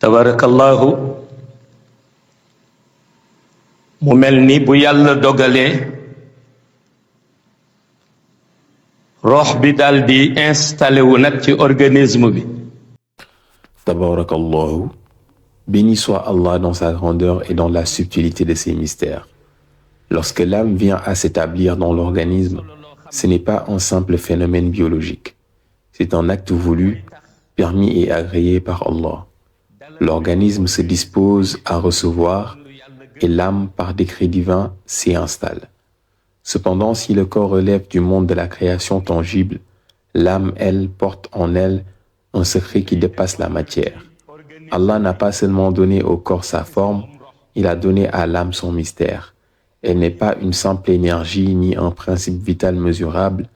tabarakallahu mu mel ni bu yàlla dogalee roox bi daal di installé wu nag ci organisme bi. Tabarakallahu, béni soit Allah dans sa grandeur et dans la subtilité de ses mystères. Lorsque l'âme vient à s'établir dans l'organisme, ce n'est pas un simple phénomène biologique. C'est un acte voulu, permis et agréé par Allah. L'organisme se dispose à recevoir et l'âme, par décret divin, s'y installe. Cependant, si le corps relève du monde de la création tangible, l'âme, elle, porte en elle un secret qui dépasse la matière. Allah n'a pas seulement donné au corps sa forme, il a donné à l'âme son mystère. Elle n'est pas une simple énergie ni un principe vital mesurable,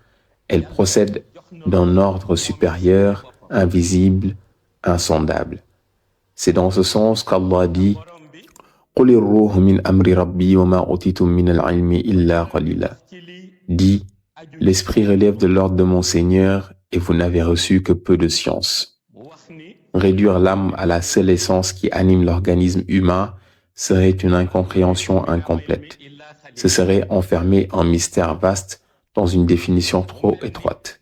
elle procède d'un ordre supérieur, invisible, insondable. C'est dans ce sens qu'Allah dit « Qul ir-ruhu min amri rabbi wa ma utitum min al-ilmi illa qalila » Dit « L'esprit relève de l'ordre de mon Seigneur et vous n'avez reçu que peu de science. » Réduire l'âme à la seule essence qui anime l'organisme humain serait une incompréhension incomplète. Ce serait enfermer un mystère vaste dans une définition trop étroite.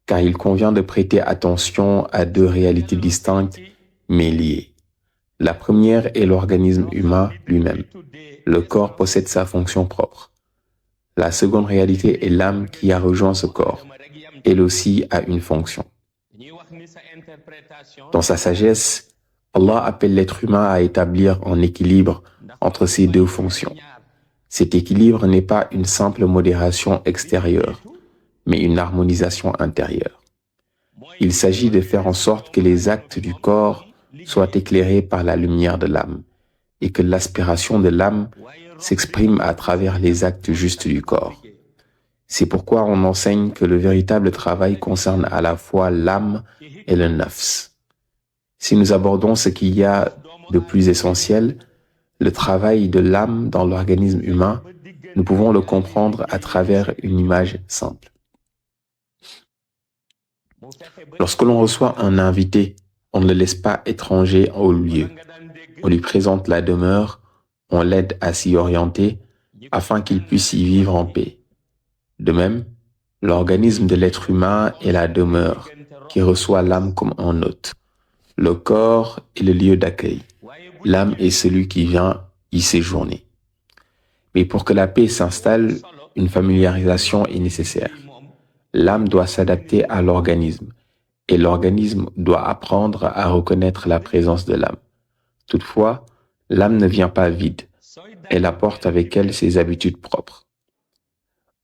Car il convient de prêter attention à deux réalités distinctes mais liées. La première est l'organisme humain lui-même. Le corps possède sa fonction propre. La seconde réalité est l'âme qui a rejoint ce corps. Elle aussi a une fonction. Dans sa sagesse, Allah appelle l'être humain à établir un équilibre entre ces deux fonctions. Cet équilibre n'est pas une simple modération extérieure, mais une harmonisation intérieure. Il s'agit de faire en sorte que les actes du corps soient éclairés par la lumière de l'âme et que l'aspiration de l'âme s'exprime à travers les actes justes du corps. C'est pourquoi on enseigne que le véritable travail concerne à la fois l'âme et le nafs. Si nous abordons ce qu'il y a de plus essentiel, le travail de l'âme dans l'organisme humain, nous pouvons le comprendre à travers une image simple. Lorsque l'on reçoit un invité, on ne le laisse pas étranger au lieu. On lui présente la demeure, on l'aide à s'y orienter afin qu'il puisse y vivre en paix. De même, l'organisme de l'être humain est la demeure qui reçoit l'âme comme un hôte. Le corps est le lieu d'accueil. L'âme est celui qui vient y séjourner. Mais pour que la paix s'installe, une familiarisation est nécessaire. L'âme doit s'adapter à l'organisme et l'organisme doit apprendre à reconnaître la présence de l'âme. Toutefois, l'âme ne vient pas vide. Elle apporte avec elle ses habitudes propres.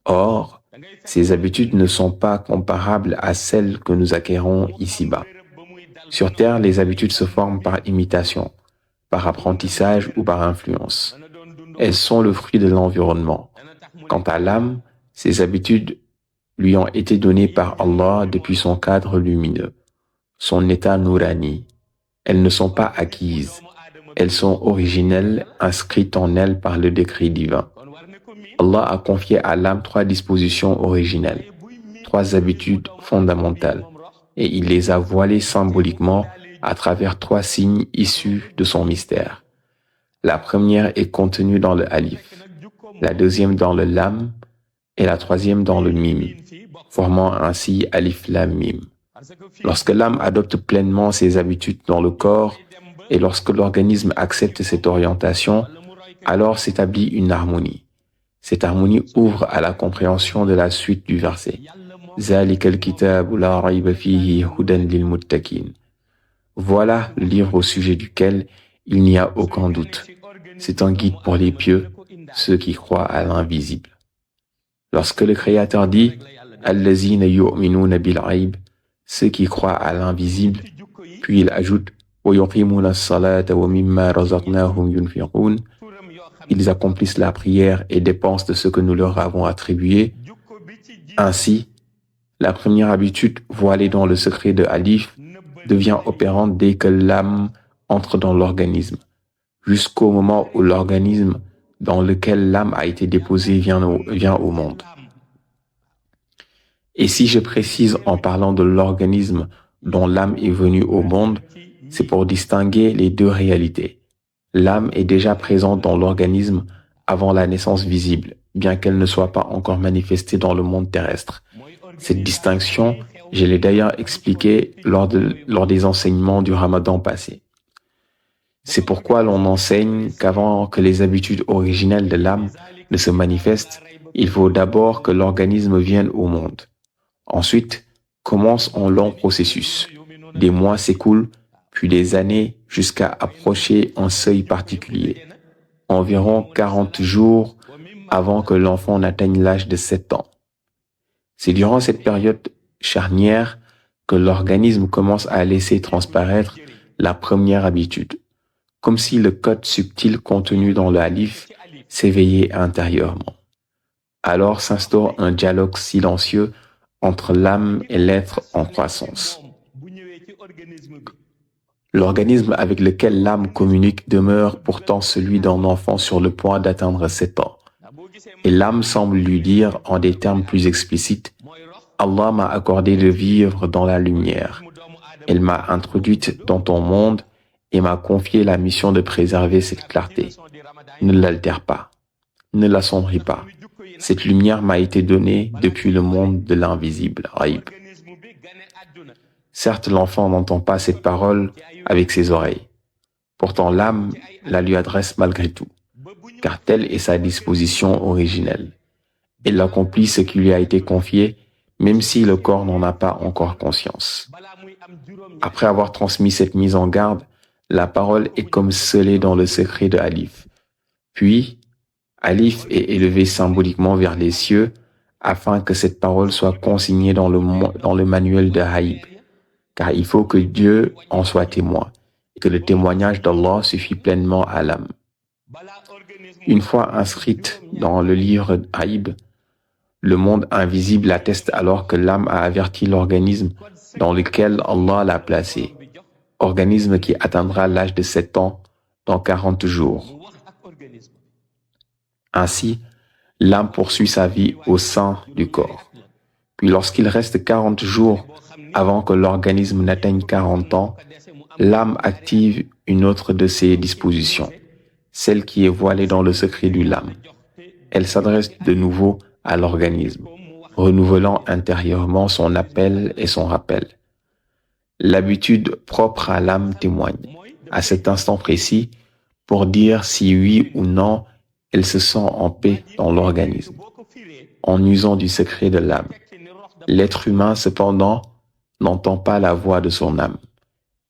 Or, ces habitudes ne sont pas comparables à celles que nous acquérons ici-bas. Sur Terre, les habitudes se forment par imitation, par apprentissage ou par influence. Elles sont le fruit de l'environnement. Quant à l'âme, ses habitudes lui ont été données par Allah depuis son cadre lumineux, son état nourani. Elles ne sont pas acquises. Elles sont originelles, inscrites en elle par le décret divin. Allah a confié à l'âme 3 dispositions originelles, 3 habitudes fondamentales, et il les a voilées symboliquement à travers 3 signes issus de son mystère. La première est contenue dans le alif, la deuxième dans le lam et la troisième dans le mim, formant ainsi alif lam mim. Lorsque l'âme adopte pleinement ses habitudes dans le corps et lorsque l'organisme accepte cette orientation, alors s'établit une harmonie. Cette harmonie ouvre à la compréhension de la suite du verset. Zalikal kitabu la rayba fihi hudan lil muttaqin. Voilà le livre au sujet duquel il n'y a aucun doute. C'est un guide pour les pieux, ceux qui croient à l'invisible. Lorsque le Créateur dit Allazina yu'minuna bil ghaib, ceux qui croient à l'invisible, puis il ajoute wa yuqimuna as-salata wa mimma razaqnahum yunfiqun, ils accomplissent la prière et dépensent de ce que nous leur avons attribué. Ainsi, la première habitude, voilée dans le secret de Alif, devient opérante dès que l'âme entre dans l'organisme, jusqu'au moment où l'organisme dans lequel l'âme a été déposée vient au monde. Et si je précise en parlant de l'organisme dont l'âme est venue au monde, C'est pour distinguer les deux réalités. L'âme est déjà présente dans l'organisme avant la naissance visible, bien qu'elle ne soit pas encore manifestée dans le monde terrestre. Cette distinction, je l'ai d'ailleurs expliquée lors des enseignements du Ramadan passé. C'est pourquoi l'on enseigne qu'avant que les habitudes originelles de l'âme ne se manifestent, il faut d'abord que l'organisme vienne au monde. Ensuite, commence un long processus. Des mois s'écoulent, puis des années jusqu'à approcher un seuil particulier. Environ 40 jours avant que l'enfant n'atteigne l'âge de 7 ans. C'est durant cette période charnière que l'organisme commence à laisser transparaître la première habitude, comme si le code subtil contenu dans le alif s'éveillait intérieurement. Alors s'instaure un dialogue silencieux entre l'âme et l'être en croissance. L'organisme avec lequel l'âme communique demeure pourtant celui d'un enfant sur le point d'atteindre 7 ans. Et l'âme semble lui dire, en des termes plus explicites, « Allah m'a accordé de vivre dans la lumière. Elle m'a introduite dans ton monde et m'a confié la mission de préserver cette clarté. Ne l'altère pas, ne l'assombris pas. Cette lumière m'a été donnée depuis le monde de l'invisible, Ghaib. » Certes, l'enfant n'entend pas cette parole avec ses oreilles. Pourtant, l'âme la lui adresse malgré tout, car telle est sa disposition originelle. Elle accomplit ce qui lui a été confié, même si le corps n'en a pas encore conscience. Après avoir transmis cette mise en garde, la parole est comme scellée dans le secret de Alif. Puis, Alif est élevé symboliquement vers les cieux, afin que cette parole soit consignée dans le manuel de Haïb. Car il faut que Dieu en soit témoin, et que le témoignage d'Allah suffit pleinement à l'âme. Une fois inscrite dans le livre Haïb, le monde invisible atteste alors que l'âme a averti l'organisme dans lequel Allah l'a placé, organisme qui atteindra l'âge de 7 ans dans 40 jours. Ainsi, l'âme poursuit sa vie au sein du corps. Puis lorsqu'il reste 40 jours avant que l'organisme n'atteigne 40 ans, l'âme active une autre de ses dispositions, celle qui est voilée dans le secret du l'âme. Elle s'adresse de nouveau à l'organisme, renouvelant intérieurement son appel et son rappel. L'habitude propre à l'âme témoigne, à cet instant précis, pour dire si oui ou non elle se sent en paix dans l'organisme, en usant du secret de l'âme. L'être humain, cependant, n'entend pas la voix de son âme.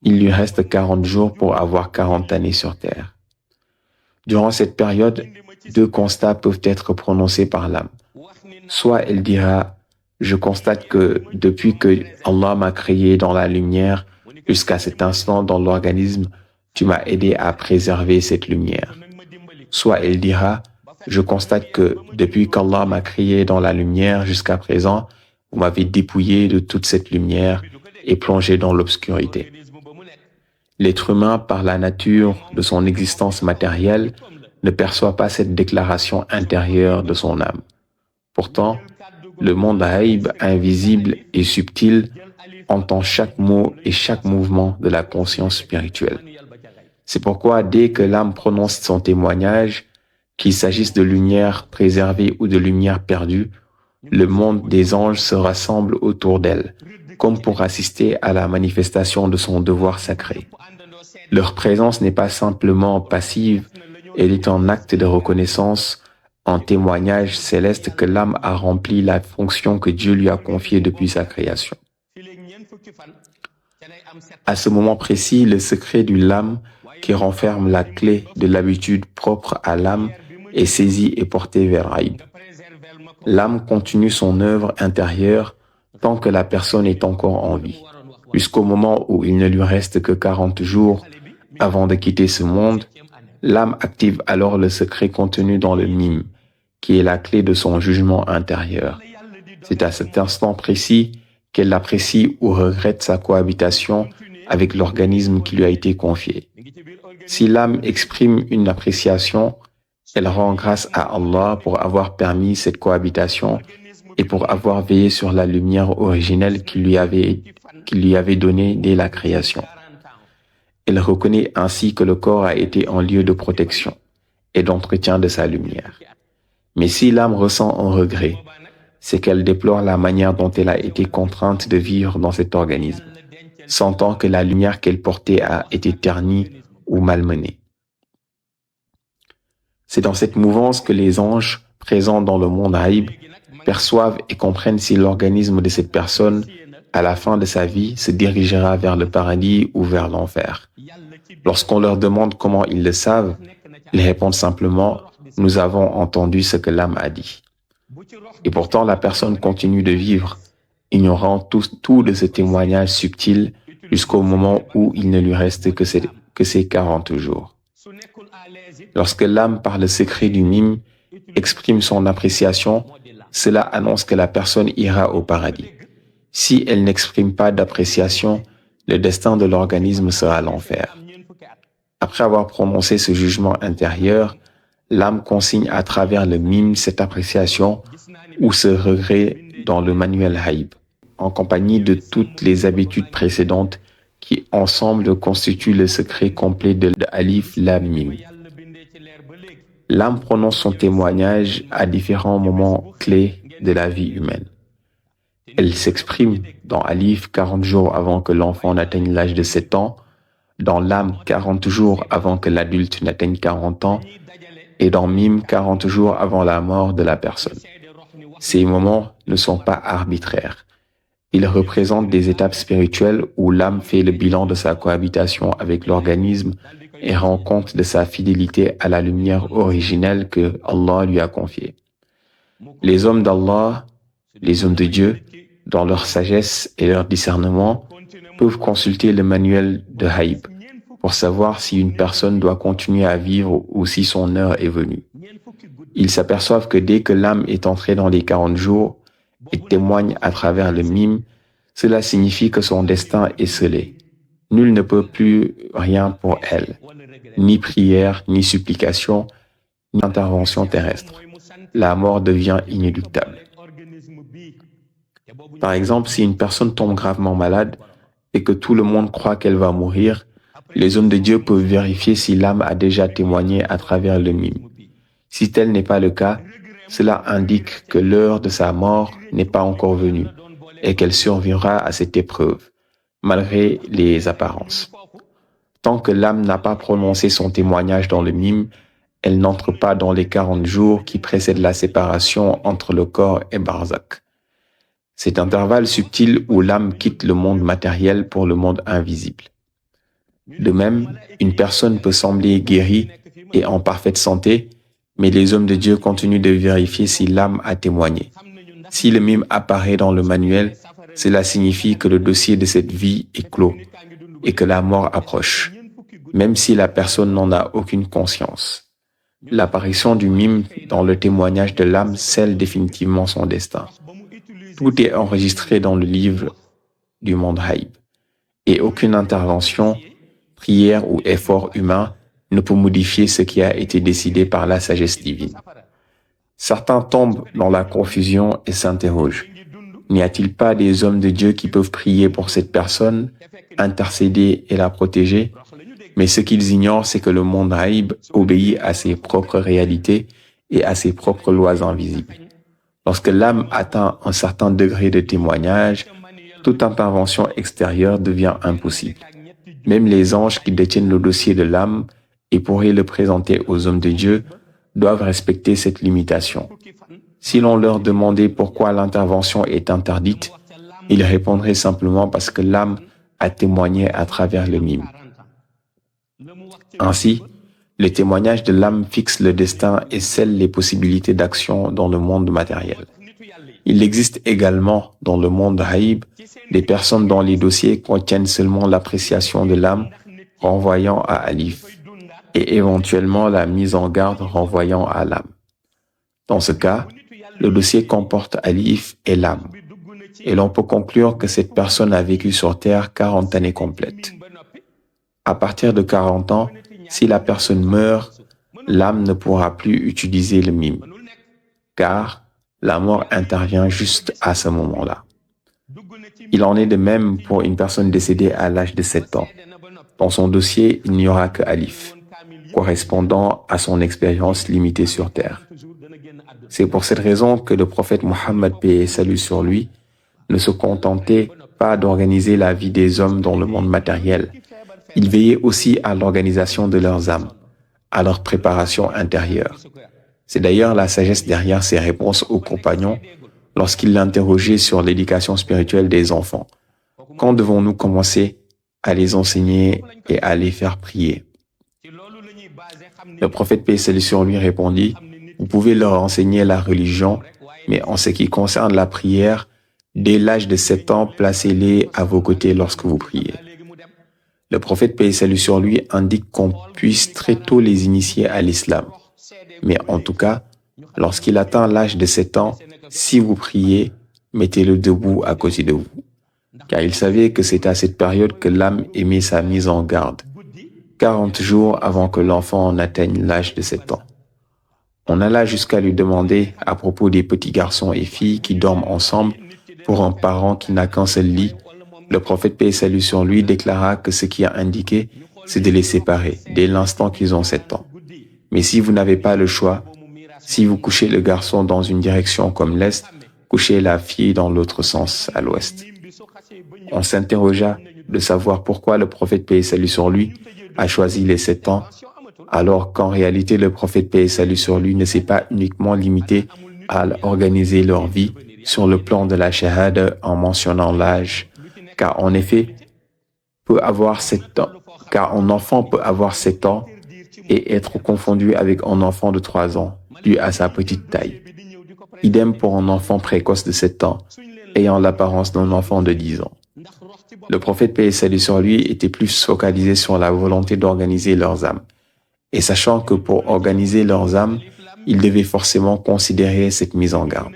Il lui reste 40 jours pour avoir 40 années sur terre. Durant cette période, 2 constats peuvent être prononcés par l'âme. Soit elle dira « Je constate que depuis que Allah m'a créé dans la lumière, jusqu'à cet instant dans l'organisme, tu m'as aidé à préserver cette lumière. » Soit elle dira « Je constate que depuis qu'Allah m'a créé dans la lumière jusqu'à présent, vous m'avez dépouillé de toute cette lumière et plongé dans l'obscurité. » L'être humain, par la nature de son existence matérielle, ne perçoit pas cette déclaration intérieure de son âme. Pourtant, le monde Haïb, invisible et subtil, entend chaque mot et chaque mouvement de la conscience spirituelle. C'est pourquoi, dès que l'âme prononce son témoignage, qu'il s'agisse de lumière préservée ou de lumière perdue, le monde des anges se rassemble autour d'elle, comme pour assister à la manifestation de son devoir sacré. Leur présence n'est pas simplement passive, elle est un acte de reconnaissance, un témoignage céleste que l'âme a rempli la fonction que Dieu lui a confiée depuis sa création. À ce moment précis, le secret du l'âme qui renferme la clé de l'habitude propre à l'âme est saisi et porté vers Haïb. L'âme continue son œuvre intérieure tant que la personne est encore en vie, jusqu'au moment où il ne lui reste que 40 jours avant de quitter ce monde. L'âme active alors le secret contenu dans le mime, qui est la clé de son jugement intérieur. C'est à cet instant précis qu'elle apprécie ou regrette sa cohabitation avec l'organisme qui lui a été confié. Si l'âme exprime une appréciation, elle rend grâce à Allah pour avoir permis cette cohabitation et pour avoir veillé sur la lumière originelle qu'il lui avait donnée dès la création. Elle reconnaît ainsi que le corps a été un lieu de protection et d'entretien de sa lumière. Mais si l'âme ressent un regret, c'est qu'elle déplore la manière dont elle a été contrainte de vivre dans cet organisme, sentant que la lumière qu'elle portait a été ternie ou malmenée. C'est dans cette mouvance que les anges, présents dans le monde haïb, perçoivent et comprennent si l'organisme de cette personne, à la fin de sa vie, se dirigera vers le paradis ou vers l'enfer. Lorsqu'on leur demande comment ils le savent, ils répondent simplement « Nous avons entendu ce que l'âme a dit ». Et pourtant, la personne continue de vivre, ignorant tout de ce témoignage subtil jusqu'au moment où il ne lui reste que ces 40 jours. Lorsque l'âme, par le secret du mime, exprime son appréciation, cela annonce que la personne ira au paradis. Si elle n'exprime pas d'appréciation, le destin de l'organisme sera l'enfer. Après avoir prononcé ce jugement intérieur, l'âme consigne à travers le mime cette appréciation ou ce regret dans le manuel haïb, en compagnie de toutes les habitudes précédentes qui ensemble constituent le secret complet de Alif Lam Mim. L'âme prononce son témoignage à différents moments clés de la vie humaine. Elle s'exprime dans Alif 40 jours avant que l'enfant n'atteigne l'âge de 7 ans, dans Lam 40 jours avant que l'adulte n'atteigne 40 ans, et dans Mim 40 jours avant la mort de la personne. Ces moments ne sont pas arbitraires. Ils représentent des étapes spirituelles où l'âme fait le bilan de sa cohabitation avec l'organisme et rend compte de sa fidélité à la lumière originelle que Allah lui a confiée. Les hommes d'Allah, les hommes de Dieu, dans leur sagesse et leur discernement, peuvent consulter le manuel de Haïb pour savoir si une personne doit continuer à vivre ou si son heure est venue. Ils s'aperçoivent que dès que l'âme est entrée dans les 40 jours et témoigne à travers le mime, cela signifie que son destin est scellé. Nul ne peut plus rien pour elle, ni prière, ni supplication, ni intervention terrestre. La mort devient inéluctable. Par exemple, si une personne tombe gravement malade et que tout le monde croit qu'elle va mourir, les hommes de Dieu peuvent vérifier si l'âme a déjà témoigné à travers le mime. Si tel n'est pas le cas, cela indique que l'heure de sa mort n'est pas encore venue et qu'elle survivra à cette épreuve, malgré les apparences. Tant que l'âme n'a pas prononcé son témoignage dans le mime, elle n'entre pas dans les 40 jours qui précèdent la séparation entre le corps et Barzakh. Cet intervalle subtil où l'âme quitte le monde matériel pour le monde invisible. De même, une personne peut sembler guérie et en parfaite santé, mais les hommes de Dieu continuent de vérifier si l'âme a témoigné. Si le mime apparaît dans le manuel, cela signifie que le dossier de cette vie est clos et que la mort approche, même si la personne n'en a aucune conscience. L'apparition du mime dans le témoignage de l'âme scelle définitivement son destin. Tout est enregistré dans le livre du monde haïb, et aucune intervention, prière ou effort humain ne peut modifier ce qui a été décidé par la sagesse divine. Certains tombent dans la confusion et s'interrogent. N'y a-t-il pas des hommes de Dieu qui peuvent prier pour cette personne, intercéder et la protéger? Mais ce qu'ils ignorent, c'est que le monde haïb obéit à ses propres réalités et à ses propres lois invisibles. Lorsque l'âme atteint un certain degré de témoignage, toute intervention extérieure devient impossible. Même les anges qui détiennent le dossier de l'âme et pourraient le présenter aux hommes de Dieu doivent respecter cette limitation. Si l'on leur demandait pourquoi l'intervention est interdite, ils répondraient simplement parce que l'âme a témoigné à travers le mime. Ainsi, le témoignage de l'âme fixe le destin et scelle les possibilités d'action dans le monde matériel. Il existe également dans le monde haïb des personnes dont les dossiers contiennent seulement l'appréciation de l'âme renvoyant à Alif et éventuellement la mise en garde renvoyant à l'âme. Dans ce cas, le dossier comporte Alif et l'âme, et l'on peut conclure que cette personne a vécu sur Terre 40 années complètes. À partir de 40 ans, si la personne meurt, l'âme ne pourra plus utiliser le mime, car la mort intervient juste à ce moment-là. Il en est de même pour une personne décédée à l'âge de 7 ans. Dans son dossier, il n'y aura que alif, correspondant à son expérience limitée sur terre. C'est pour cette raison que le prophète Mohammed, paix et salut sur lui, ne se contentait pas d'organiser la vie des hommes dans le monde matériel. Il veillait aussi à l'organisation de leurs âmes, à leur préparation intérieure. C'est d'ailleurs la sagesse derrière ses réponses aux compagnons lorsqu'il l'interrogeait sur l'éducation spirituelle des enfants. Quand devons-nous commencer à les enseigner et à les faire prier? Le prophète paix et salut sur lui répondit: vous pouvez leur enseigner la religion, mais en ce qui concerne la prière, dès l'âge de 7 ans, placez-les à vos côtés lorsque vous priez. Le prophète paix et salut sur lui indique qu'on puisse très tôt les initier à l'islam. Mais en tout cas, lorsqu'il atteint l'âge de 7 ans, si vous priez, mettez-le debout à côté de vous. Car il savait que c'est à cette période que l'âme émet sa mise en garde, 40 jours avant que l'enfant n'atteigne l'âge de 7 ans. On alla jusqu'à lui demander à propos des petits garçons et filles qui dorment ensemble pour un parent qui n'a qu'un seul lit. Le prophète paix et salut sur lui déclara que ce qui a indiqué, c'est de les séparer dès l'instant qu'ils ont 7 ans. Mais si vous n'avez pas le choix, si vous couchez le garçon dans une direction comme l'Est, couchez la fille dans l'autre sens, à l'Ouest. On s'interrogea de savoir pourquoi le prophète paix et salut sur lui a choisi les 7 ans, alors qu'en réalité le prophète paix et salut sur lui ne s'est pas uniquement limité à organiser leur vie sur le plan de la shahada en mentionnant l'âge, car en effet, un enfant peut avoir 7 ans et être confondu avec un enfant de 3 ans, dû à sa petite taille. Idem pour un enfant précoce de 7 ans, ayant l'apparence d'un enfant de 10 ans. Le prophète paix et salut sur lui était plus focalisé sur la volonté d'organiser leurs âmes. Et sachant que pour organiser leurs âmes, il devait forcément considérer cette mise en garde.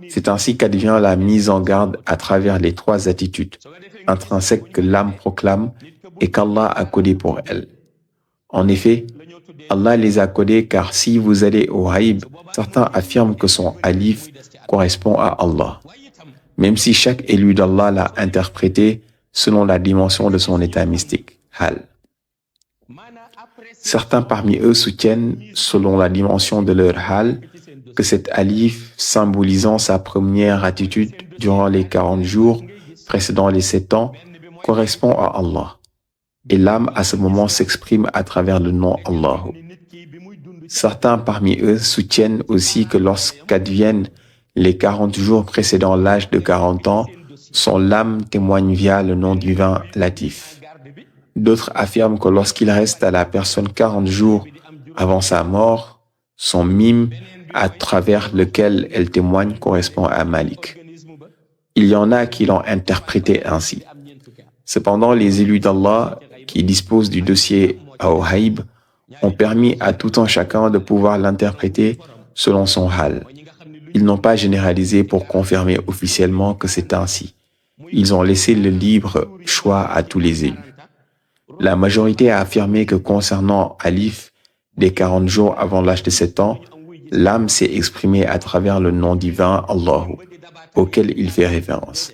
C'est ainsi qu'advient la mise en garde à travers les 3 attitudes intrinsèques que l'âme proclame et qu'Allah a codées pour elle. En effet, Allah les a codées car si vous allez au Haïb, certains affirment que son alif correspond à Allah, même si chaque élu d'Allah l'a interprété selon la dimension de son état mystique, Hal. Certains parmi eux soutiennent, selon la dimension de leur Hal, que cet alif, symbolisant sa première attitude durant les 40 jours précédant les 7 ans, correspond à Allah. Et l'âme à ce moment s'exprime à travers le nom Allah. Certains parmi eux soutiennent aussi que lorsqu'adviennent les 40 jours précédant l'âge de 40 ans, son âme témoigne via le nom divin Latif. D'autres affirment que lorsqu'il reste à la personne 40 jours avant sa mort, son mime à travers lequel elle témoigne correspond à Malik. Il y en a qui l'ont interprété ainsi. Cependant, les élus d'Allah qui disposent du dossier Haïb ont permis à tout un chacun de pouvoir l'interpréter selon son hal. Ils n'ont pas généralisé pour confirmer officiellement que c'est ainsi. Ils ont laissé le libre choix à tous les élus. La majorité a affirmé que concernant Alif, des 40 jours avant l'âge de 7 ans, l'âme s'est exprimée à travers le nom divin Allah, auquel il fait référence.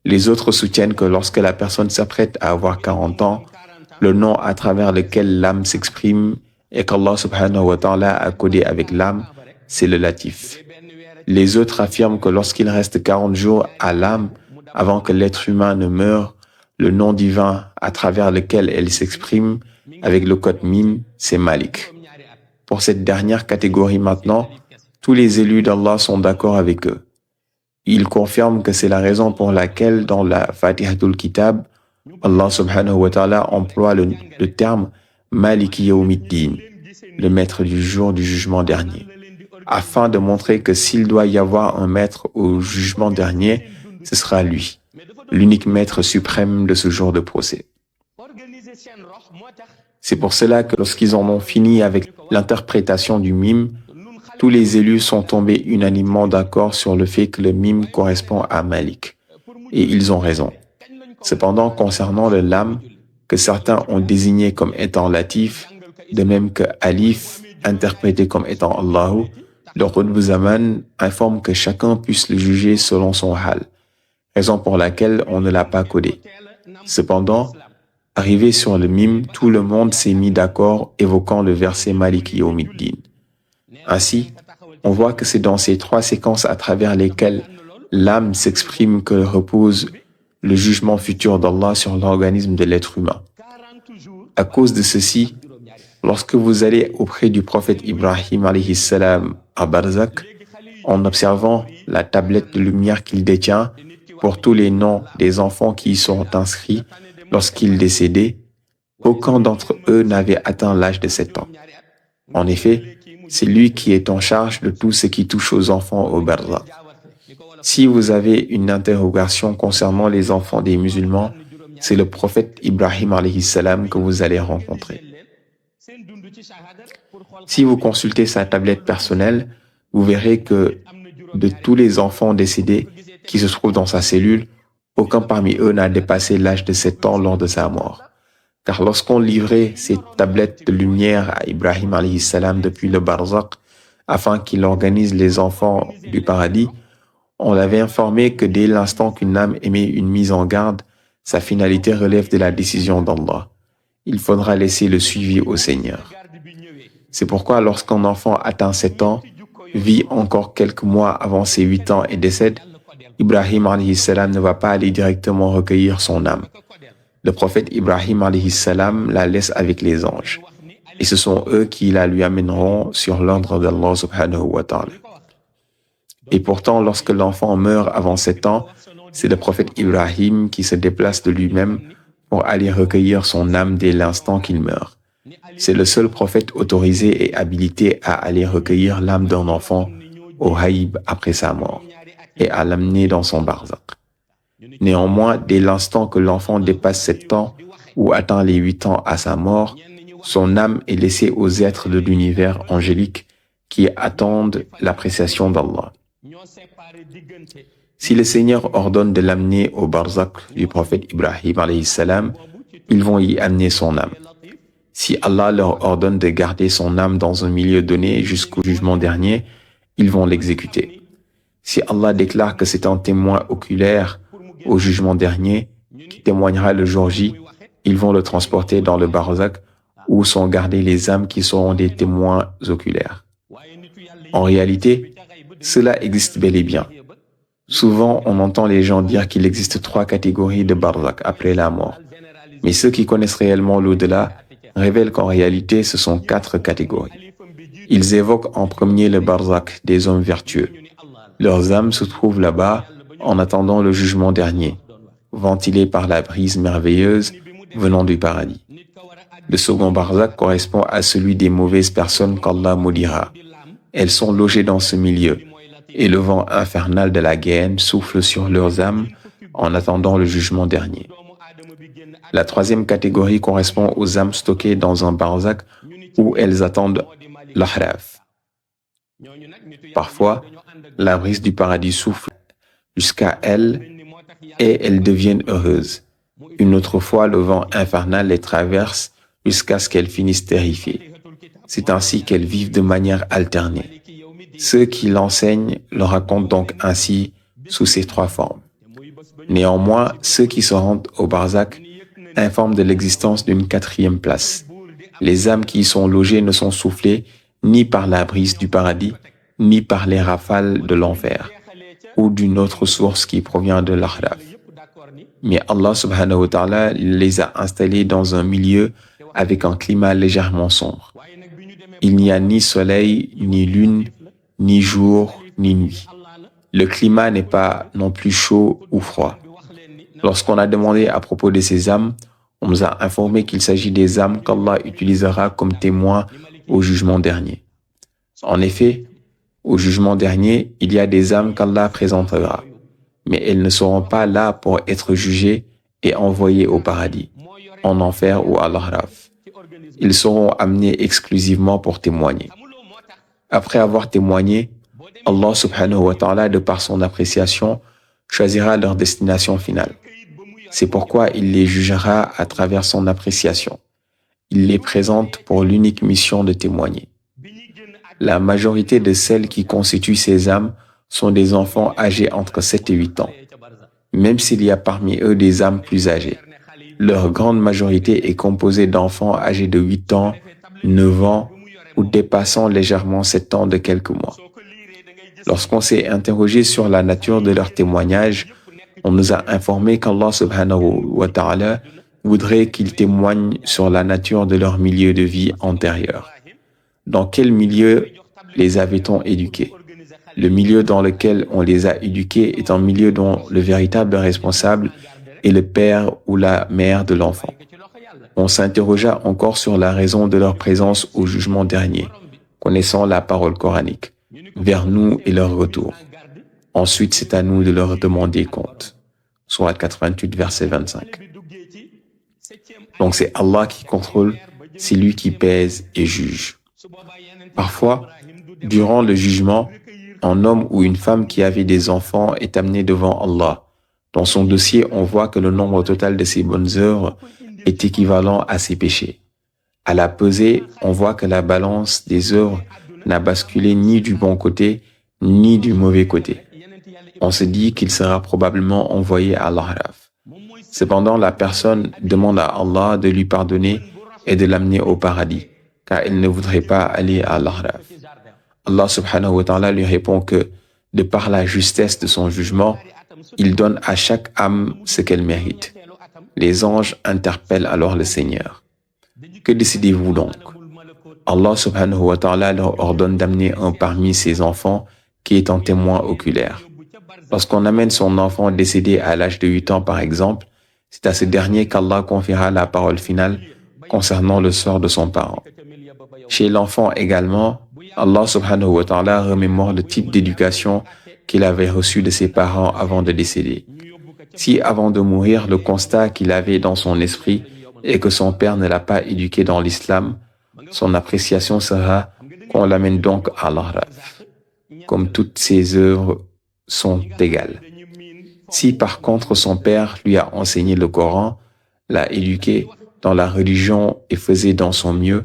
Les autres soutiennent que lorsque la personne s'apprête à avoir 40 ans, le nom à travers lequel l'âme s'exprime et qu'Allah subhanahu wa ta'ala a codé avec l'âme, c'est le Latif. Les autres affirment que lorsqu'il reste 40 jours à l'âme avant que l'être humain ne meure, le nom divin à travers lequel elle s'exprime avec le code mime, c'est Malik. Pour cette dernière catégorie maintenant, tous les élus d'Allah sont d'accord avec eux. Ils confirment que c'est la raison pour laquelle dans la Fatihatul Kitab, Allah subhanahu wa ta'ala emploie le terme Maliki Yawmiddin, le maître du jour du jugement dernier, afin de montrer que s'il doit y avoir un maître au jugement dernier, ce sera lui, l'unique maître suprême de ce jour de procès. C'est pour cela que lorsqu'ils en ont fini avec l'interprétation du mime, tous les élus sont tombés unanimement d'accord sur le fait que le mime correspond à Malik. Et ils ont raison. Cependant, concernant le lam, que certains ont désigné comme étant Latif, de même que Alif, interprété comme étant Allahu, le Qutb Zaman informe que chacun puisse le juger selon son hal, raison pour laquelle on ne l'a pas codé. Cependant, Arrivé sur le mime, tout le monde s'est mis d'accord évoquant le verset Maliki Yawmiddin. Ainsi, on voit que c'est dans ces 3 séquences à travers lesquelles l'âme s'exprime que repose le jugement futur d'Allah sur l'organisme de l'être humain. À cause de ceci, lorsque vous allez auprès du prophète Ibrahim alayhi salam à Barzakh, en observant la tablette de lumière qu'il détient pour tous les noms des enfants qui y sont inscrits lorsqu'il décédait, aucun d'entre eux n'avait atteint l'âge de 7 ans. En effet, c'est lui qui est en charge de tout ce qui touche aux enfants au Barzakh. Si vous avez une interrogation concernant les enfants des musulmans, c'est le prophète Ibrahim alayhi salam que vous allez rencontrer. Si vous consultez sa tablette personnelle, vous verrez que de tous les enfants décédés qui se trouvent dans sa cellule, aucun parmi eux n'a dépassé l'âge de 7 ans lors de sa mort. Car lorsqu'on livrait ces tablettes de lumière à Ibrahim alayhi salam depuis le Barzakh, afin qu'il organise les enfants du paradis, on l'avait informé que dès l'instant qu'une âme émet une mise en garde, sa finalité relève de la décision d'Allah. Il faudra laisser le suivi au Seigneur. C'est pourquoi lorsqu'un enfant atteint 7 ans, vit encore quelques mois avant ses 8 ans et décède, Ibrahim alayhi salam ne va pas aller directement recueillir son âme. Le prophète Ibrahim alayhi salam la laisse avec les anges. Et ce sont eux qui la lui amèneront sur l'ordre d'Allah subhanahu wa ta'ala. Et pourtant, lorsque l'enfant meurt avant 7 ans, c'est le prophète Ibrahim qui se déplace de lui-même pour aller recueillir son âme dès l'instant qu'il meurt. C'est le seul prophète autorisé et habilité à aller recueillir l'âme d'un enfant au haïb après sa mort et à l'amener dans son barzakh. Néanmoins, dès l'instant que l'enfant dépasse 7 ans ou atteint les 8 ans à sa mort, son âme est laissée aux êtres de l'univers angélique qui attendent l'appréciation d'Allah. Si le Seigneur ordonne de l'amener au barzakh du prophète Ibrahim alayhi salam, ils vont y amener son âme. Si Allah leur ordonne de garder son âme dans un milieu donné jusqu'au jugement dernier, ils vont l'exécuter. Si Allah déclare que c'est un témoin oculaire au jugement dernier, qui témoignera le jour J, ils vont le transporter dans le barzakh où sont gardées les âmes qui seront des témoins oculaires. En réalité, cela existe bel et bien. Souvent, on entend les gens dire qu'il existe 3 catégories de barzakh après la mort. Mais ceux qui connaissent réellement l'au-delà révèlent qu'en réalité, ce sont 4 catégories. Ils évoquent en premier le barzakh des hommes vertueux. Leurs âmes se trouvent là-bas en attendant le jugement dernier, ventilées par la brise merveilleuse venant du paradis. Le second barzakh correspond à celui des mauvaises personnes qu'Allah maudira. Elles sont logées dans ce milieu, et le vent infernal de la guêne souffle sur leurs âmes en attendant le jugement dernier. La troisième catégorie correspond aux âmes stockées dans un barzakh où elles attendent l'ahraf. Parfois, la brise du paradis souffle jusqu'à elles et elles deviennent heureuses. Une autre fois, le vent infernal les traverse jusqu'à ce qu'elles finissent terrifiées. C'est ainsi qu'elles vivent de manière alternée. Ceux qui l'enseignent le racontent donc ainsi sous ces 3 formes. Néanmoins, ceux qui se rendent au barzakh informent de l'existence d'une 4e place. Les âmes qui y sont logées ne sont soufflées ni par la brise du paradis, ni par les rafales de l'enfer, ou d'une autre source qui provient de l'Ahraf. Mais Allah subhanahu wa ta'ala les a installés dans un milieu avec un climat légèrement sombre. Il n'y a ni soleil, ni lune, ni jour, ni nuit. Le climat n'est pas non plus chaud ou froid. Lorsqu'on a demandé à propos de ces âmes, on nous a informé qu'il s'agit des âmes qu'Allah utilisera comme témoins au jugement dernier. En effet, au jugement dernier, il y a des âmes qu'Allah présentera, mais elles ne seront pas là pour être jugées et envoyées au paradis, en enfer ou à l'Ahraf. Ils seront amenés exclusivement pour témoigner. Après avoir témoigné, Allah subhanahu wa ta'ala, de par son appréciation, choisira leur destination finale. C'est pourquoi il les jugera à travers son appréciation. Il les présente pour l'unique mission de témoigner. La majorité de celles qui constituent ces âmes sont des enfants âgés entre 7 et 8 ans, même s'il y a parmi eux des âmes plus âgées. leur grande majorité est composée d'enfants âgés de 8 ans, 9 ans ou dépassant légèrement 7 ans de quelques mois. Lorsqu'on s'est interrogé sur la nature de leurs témoignages, on nous a informé qu'Allah subhanahu wa ta'ala voudrait qu'ils témoignent sur la nature de leur milieu de vie antérieur. Dans quel milieu les avait-on éduqués? Le milieu dans lequel on les a éduqués est un milieu dont le véritable responsable est le père ou la mère de l'enfant. On s'interrogea encore sur la raison de leur présence au jugement dernier, connaissant la parole coranique, vers nous et leur retour. Ensuite, c'est à nous de leur demander compte. Sourate 88, verset 25. Donc c'est Allah qui contrôle, c'est lui qui pèse et juge. Parfois, durant le jugement, un homme ou une femme qui avait des enfants est amené devant Allah. Dans son dossier, on voit que le nombre total de ses bonnes œuvres est équivalent à ses péchés. À la pesée, on voit que la balance des œuvres n'a basculé ni du bon côté, ni du mauvais côté. On se dit qu'il sera probablement envoyé à l'Araf. Cependant, la personne demande à Allah de lui pardonner et de l'amener au paradis, car elle ne voudrait pas aller à l'Araf. Allah subhanahu wa ta'ala lui répond que, de par la justesse de son jugement, il donne à chaque âme ce qu'elle mérite. Les anges interpellent alors le Seigneur. Que décidez-vous donc? Allah subhanahu wa ta'ala leur ordonne d'amener un parmi ses enfants qui est un témoin oculaire. Lorsqu'on amène son enfant décédé à l'âge de 8 ans par exemple, c'est à ce dernier qu'Allah confiera la parole finale concernant le sort de son parent. Chez l'enfant également, Allah subhanahu wa ta'ala remémore le type d'éducation qu'il avait reçu de ses parents avant de décéder. Si avant de mourir, le constat qu'il avait dans son esprit est que son père ne l'a pas éduqué dans l'islam, son appréciation sera qu'on l'amène donc à l'Araf, comme toutes ses œuvres sont égales. Si par contre son père lui a enseigné le Coran, l'a éduqué dans la religion et faisait dans son mieux,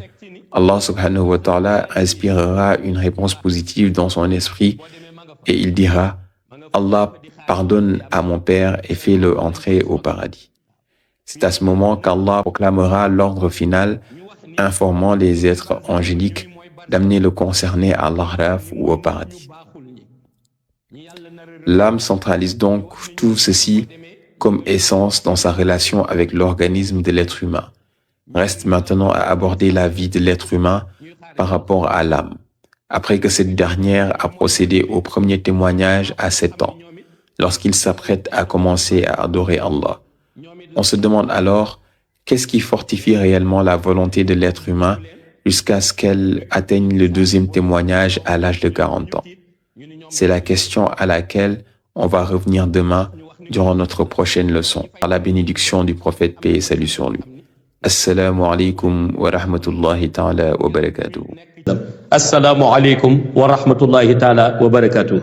Allah subhanahu wa ta'ala inspirera une réponse positive dans son esprit et il dira « Allah pardonne à mon père et fais-le entrer au paradis ». C'est à ce moment qu'Allah proclamera l'ordre final informant les êtres angéliques d'amener le concerné à l'Araf ou au paradis. L'âme centralise donc tout ceci comme essence dans sa relation avec l'organisme de l'être humain. Reste maintenant à aborder la vie de l'être humain par rapport à l'âme, après que cette dernière a procédé au premier témoignage à 7 ans, lorsqu'il s'apprête à commencer à adorer Allah. On se demande alors, qu'est-ce qui fortifie réellement la volonté de l'être humain jusqu'à ce qu'elle atteigne le deuxième témoignage à l'âge de 40 ans? C'est la question à laquelle on va revenir demain durant notre prochaine leçon, par la bénédiction du prophète paix et salut sur lui. Assalamu alaikum wa rahmatullahi ta'ala wa barakatuh. Assalamu alaikum wa rahmatullahi ta'ala wa barakatuh.